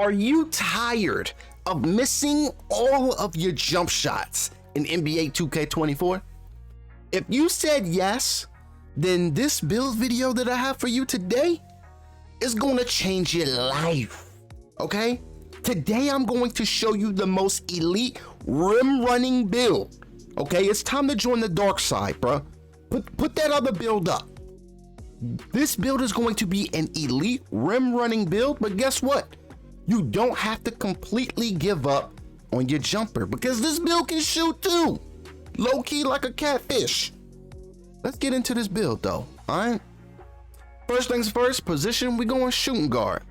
Are you tired of missing all of your jump shots in NBA 2K24? If you said yes, then this build video that I have for you today is going to change your life, okay? Today, I'm going to show you the most elite rim running build, okay? It's time to join the dark side, bro. Put that other build up. This build is going to be an elite rim running build, but guess what? You don't have to completely give up on your jumper because this build can shoot too. Low key like a catfish. Let's get into this build though, all right? First things first, position, we going shooting guard.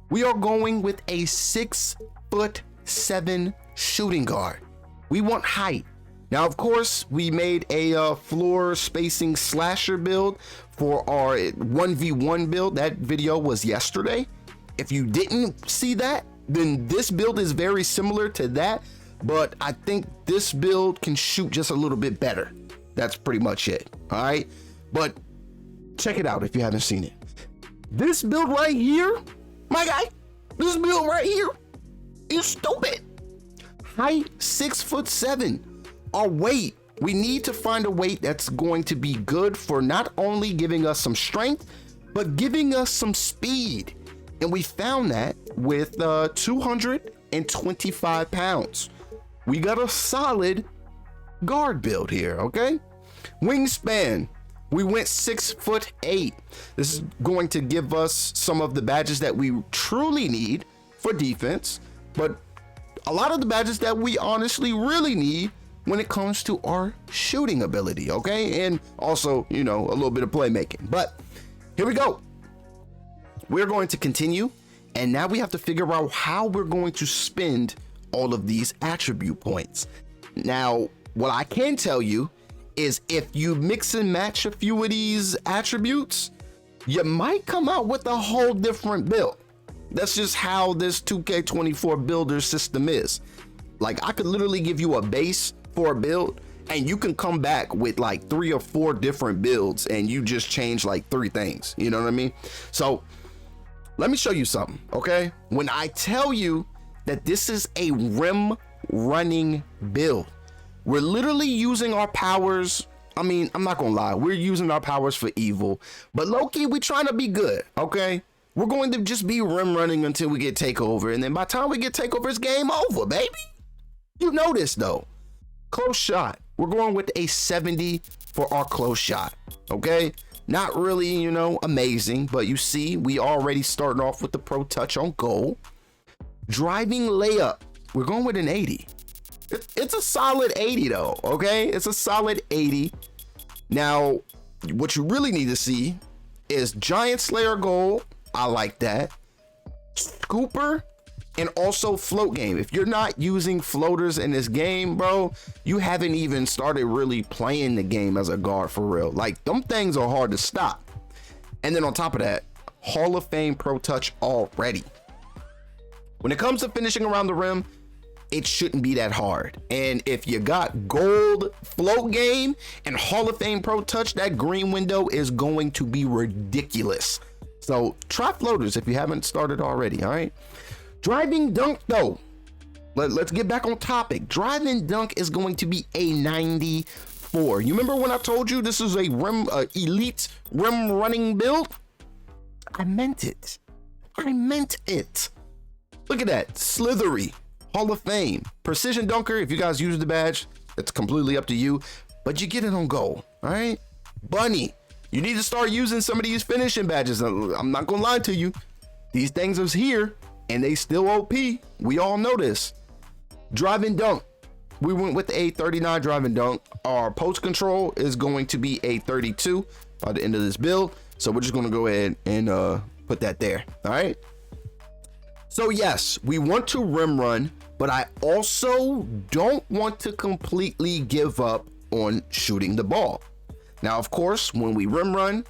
We are going with a 6'7" shooting guard. We want height. Now, of course, we made a floor spacing slasher build for our 1v1 build. That video was yesterday. If you didn't see that, then this build is very similar to that, but I think this build can shoot just a little bit better. That's pretty much it, all right? But check it out if you haven't seen it. This build right here, my guy, this build right here is stupid. Height 6'7". Our weight, we need to find a weight that's going to be good for not only giving us some strength, but giving us some speed. And we found that with 225 pounds. We got a solid guard build here, okay? Wingspan, we went 6'8". This is going to give us some of the badges that we truly need for defense, but a lot of the badges that we honestly really need when it comes to our shooting ability, okay? And also, you know, a little bit of playmaking. But here we go. We're going to continue, and now we have to figure out how we're going to spend all of these attribute points. Now, what I can tell you is if you mix and match a few of these attributes, you might come out with a whole different build. That's just how this 2K24 builder system is. Like, I could literally give you a base for a build, and you can come back with like 3 or 4 different builds, and you just change like 3 things. You know what I mean? So let me show you something, okay? When I tell you that this is a rim running build, we're literally using our powers. I mean, I'm not gonna lie, we're using our powers for evil, but low-key, we're trying to be good, okay? We're going to just be rim running until we get takeover, and then by the time we get takeover, it's game over, baby. You know this though. Close shot, we're going with a 70 for our close shot, okay? Not really, you know, amazing, but you see, we already starting off with the pro touch on goal. Driving layup, we're going with an 80. It's a solid 80 though, okay? It's a solid 80. Now, what you really need to see is Giant Slayer goal. I like that. Scooper, and also float game. If you're not using floaters in this game, bro, you haven't even started really playing the game as a guard for real. Like, them things are hard to stop. And then on top of that, Hall of Fame Pro Touch already. When it comes to finishing around the rim, it shouldn't be that hard. And if you got gold float game and Hall of Fame Pro Touch, that green window is going to be ridiculous. So try floaters if you haven't started already, all right? Driving dunk though, let's get back on topic. Driving dunk is going to be a 94. You remember when I told you this is a elite rim running build? I meant it. I meant it. Look at that, slithery, Hall of Fame. Precision dunker, if you guys use the badge, it's completely up to you, but you get it on goal, all right? Bunny, you need to start using some of these finishing badges. I'm not gonna lie to you. These things are here, and they still OP. We all know this. Driving dunk, we went with a 39 driving dunk. Our post control is going to be a 32 by the end of this build. So we're just gonna go ahead and put that there, all right? So yes, we want to rim run, but I also don't want to completely give up on shooting the ball. Now, of course, when we rim run,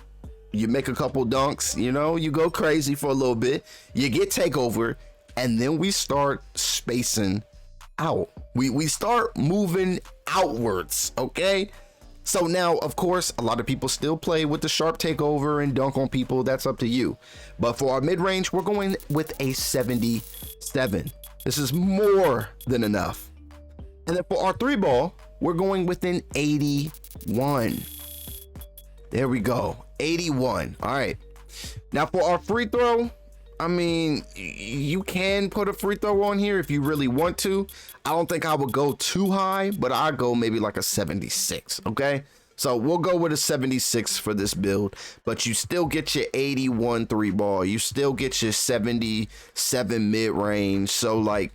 you make a couple dunks, you know, you go crazy for a little bit, you get takeover, and then we start spacing out. We start moving outwards, okay? So now, of course, a lot of people still play with the sharp takeover and dunk on people. That's up to you. But for our mid-range, we're going with a 77. This is more than enough. And then for our 3-ball, we're going with an 81. There we go. 81. All right. Now for our free throw, I mean, you can put a free throw on here if you really want to. I don't think I would go too high, but I'd go maybe like a 76. Okay. So we'll go with a 76 for this build, but you still get your 81 3-ball. You still get your 77 mid range. So like,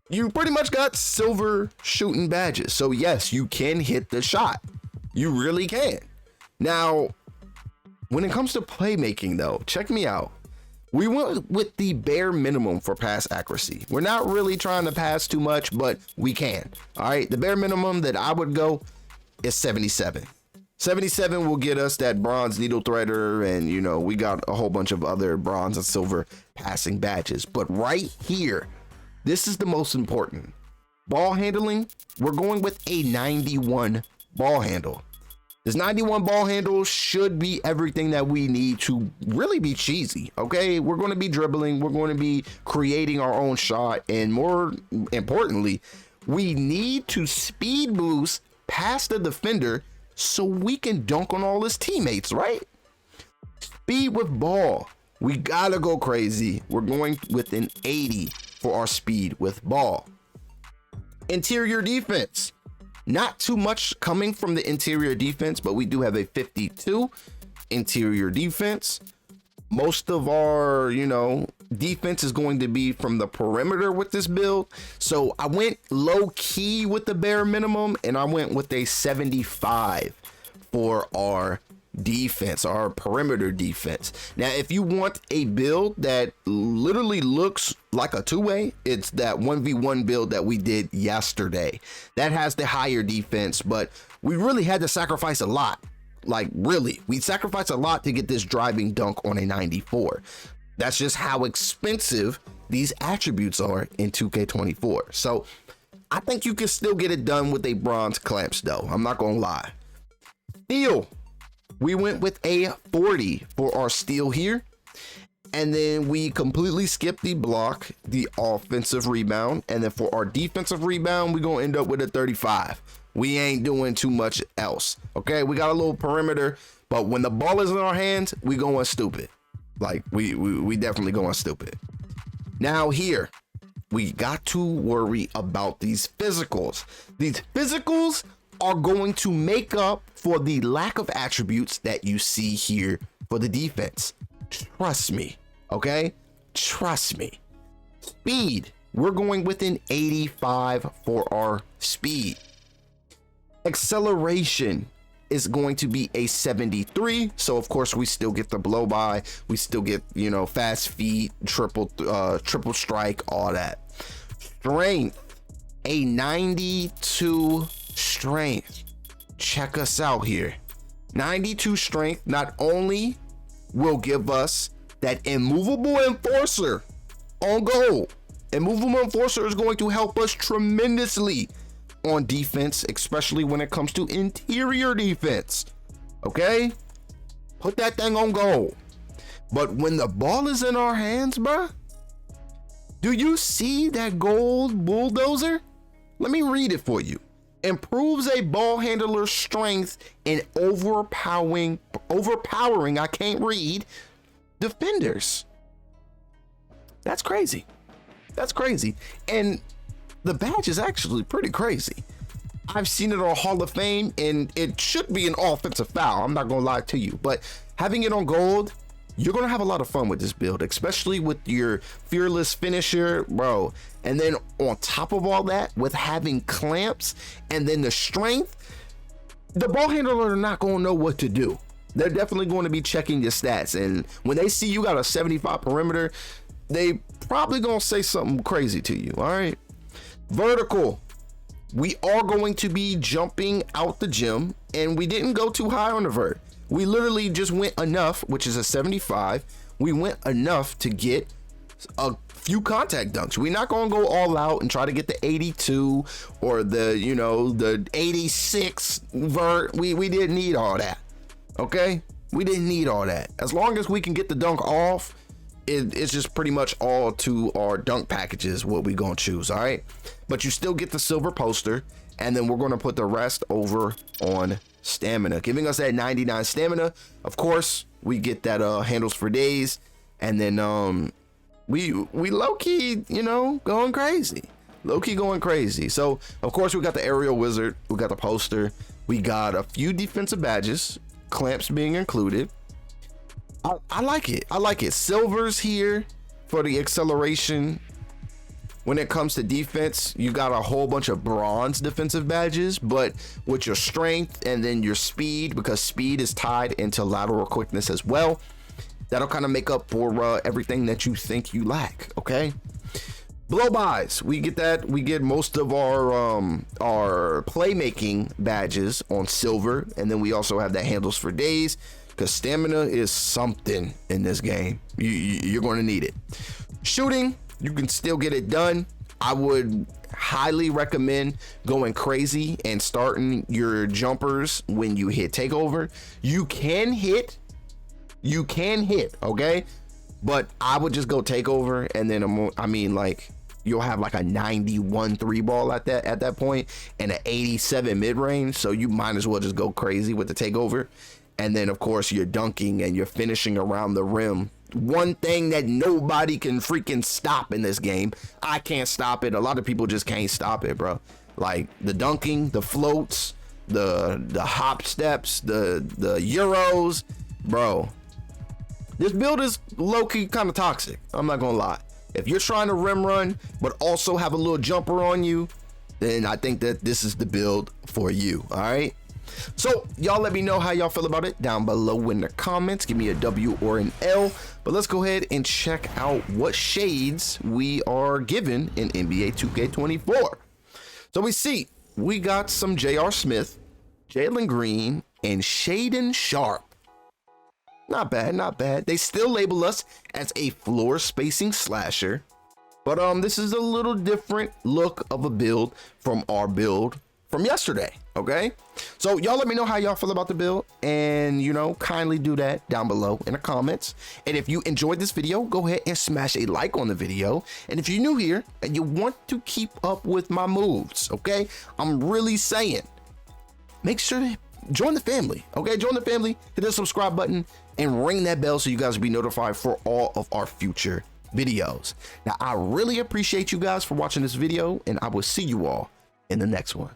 you pretty much got silver shooting badges. So yes, you can hit the shot. You really can. Now, when it comes to playmaking though, check me out. We went with the bare minimum for pass accuracy. We're not really trying to pass too much, but we can. All right, the bare minimum that I would go is 77. 77 will get us that bronze needle threader, and you know, we got a whole bunch of other bronze and silver passing badges. But right here, this is the most important. Ball handling, we're going with a 91 ball handle. This 91 ball handle should be everything that we need to really be cheesy, okay? We're going to be dribbling, we're going to be creating our own shot, and more importantly, we need to speed boost past the defender so we can dunk on all his teammates, right? Speed with ball. We gotta go crazy. We're going with an 80 for our speed with ball. Interior defense. Not too much coming from the interior defense, but we do have a 52 interior defense. Most of our, you know, defense is going to be from the perimeter with this build. So I went low key with the bare minimum, and I went with a 75 for our defense, our perimeter defense. Now, if you want a build that literally looks like a two-way, it's that 1v1 build that we did yesterday. That has the higher defense, but we really had to sacrifice a lot. Like really, we sacrificed a lot to get this driving dunk on a 94. That's just how expensive these attributes are in 2K24. So I think you can still get it done with a bronze clamps though. I'm not gonna lie. Steal. We went with a 40 for our steal here. And then we completely skipped the block, the offensive rebound. And then for our defensive rebound, we're going to end up with a 35. We ain't doing too much else. Okay, we got a little perimeter, but when the ball is in our hands, we going stupid. Like we definitely going stupid. Now here, we got to worry about these physicals. These physicals are going to make up for the lack of attributes that you see here for the defense. Trust me, okay? Trust me. Speed, we're going with an 85 for our speed. Acceleration is going to be a 73. So of course we still get the blow by, we still get, you know, fast feet, triple strike, all that. Strength, a 92 strength. Check us out here. 92 strength not only will give us that immovable enforcer on goal. Immovable enforcer is going to help us tremendously on defense, especially when it comes to interior defense. Okay, put that thing on goal. But when the ball is in our hands, bruh, do you see that gold bulldozer? Let me read it for you. Improves a ball handler's strength in overpowering, I can't read, defenders. That's crazy. That's crazy. And the badge is actually pretty crazy. I've seen it on Hall of Fame, and it should be an offensive foul. I'm not gonna lie to you, but having it on gold, you're gonna have a lot of fun with this build, especially with your fearless finisher, bro. And then on top of all that, with having clamps and then the strength, the ball handler are not gonna know what to do. They're definitely going to be checking your stats, and when they see you got a 75 perimeter, they probably gonna say something crazy to you. All right. Vertical, we are going to be jumping out the gym, and we didn't go too high on the vert. We literally just went enough, which is a 75. We went enough to get a few contact dunks. We're not going to go all out and try to get the 82 or the, you know, the 86 vert. We didn't need all that. Okay, we didn't need all that. As long as we can get the dunk off, it's just pretty much all to our dunk packages what we gonna choose. All right, but you still get the silver poster, and then we're gonna put the rest over on stamina, giving us that 99 stamina. Of course, we get that handles for days, and then we low-key, you know, going crazy. Low-key going crazy. So of course we got the aerial wizard, we got the poster, we got a few defensive badges, clamps being included. I like it. I like it. Silvers here for the acceleration. When it comes to defense, you got a whole bunch of bronze defensive badges, but with your strength and then your speed, because speed is tied into lateral quickness as well, that'll kind of make up for everything that you think you lack. Okay, blow-bys, we get that. We get most of our playmaking badges on silver, and then we also have that handles for days, because stamina is something in this game. You're going to need it. Shooting, you can still get it done. I would highly recommend going crazy and starting your jumpers when you hit takeover. You can hit, okay, but I would just go takeover, and then I mean, like, you'll have like a 91 three ball at that point and an 87 mid-range, so you might as well just go crazy with the takeover. And then of course you're dunking and you're finishing around the rim. One thing that nobody can freaking stop in this game. I can't stop it. A lot of people just can't stop it, bro. Like the dunking, the floats, the hop steps, the euros, bro. This build is low-key kind of toxic. I'm not gonna lie. If you're trying to rim run but also have a little jumper on you, then I think that this is the build for you. All right. So y'all let me know how y'all feel about it down below in the comments. Give me a W or an L. But let's go ahead and check out what shades we are given in NBA 2K24. So we see we got some J.R. Smith, Jalen Green, and Shaden Sharp. Not bad, not bad. They still label us as a floor spacing slasher, but this is a little different look of a build from our build from yesterday. Okay, so y'all let me know how y'all feel about the build, and you know, kindly do that down below in the comments. And if you enjoyed this video, go ahead and smash a like on the video. And if you're new here and you want to keep up with my moves, okay, I'm really saying, make sure to join the family. Okay, join the family, hit the subscribe button, and ring that bell so you guys will be notified for all of our future videos. Now, I really appreciate you guys for watching this video, and I will see you all in the next one.